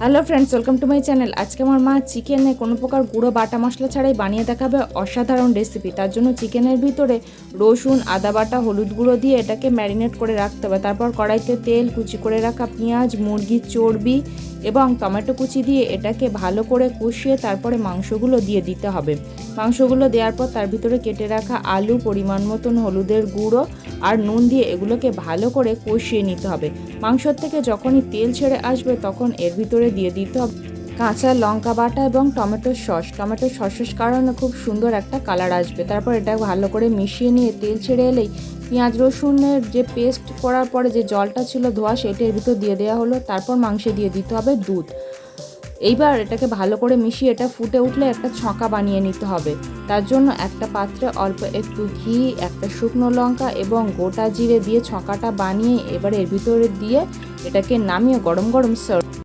Hello friends, welcome to my channel. আজকে আমার মা চিকেনে কোনো প্রকার গুঁড়ো বাটা মশলা ছাড়াই বানিয়ে দেখাবে অসাধারণ রেসিপি। তার জন্য চিকেনের ভিতরে রসুন, আদা বাটা, হলুদ গুঁড়ো দিয়ে এটাকে ম্যারিনেট করে রাখতে হবে। তারপর কড়াইতে তেল, কুচি করে রাখা পেঁয়াজ, মুরগির চর্বি এবং টমেটো কুচি দিয়ে এটাকে ভালো করে কষিয়ে তারপরে মাংসগুলো দিয়ে দিতে হবে। মাংসগুলো দেওয়ার পর তার ভিতরে কেটে রাখা আলু, পরিমাণ মতন হলুদের গুঁড়ো আর নুন দিয়ে এগুলোকে ভালো করে কষিয়ে নিতে হবে। মাংসর থেকে যখনই তেল ছেড়ে আসবে তখন এর ভিতরে দিয়ে দিতে হবে কাঁচা লঙ্কা বাটা এবং টমেটোর সসের কারণে খুব সুন্দর একটা কালার আসবে। তারপর এটা ভালো করে মিশিয়ে নিয়ে তেল ছেড়ে এলেই পেঁয়াজ রসুনের যে পেস্ট করার পরে যে জলটা ছিল ধোয়া, সেটা এর ভিতর দিয়ে দেওয়া হলো। তারপর মাংসে দিয়ে দিতে হবে দুধ। এইবার এটাকে ভালো করে মিশিয়ে এটা ফুটে উঠলে একটা ছঁকা বানিয়ে নিতে হবে। তার জন্য একটা পাত্রে অল্প একটু ঘি, একটা শুকনো লঙ্কা এবং গোটা জিরে দিয়ে ছঁকাটা বানিয়ে এবার এর ভিতরে দিয়ে এটাকে নামিয়ে গরম গরম সার্ভ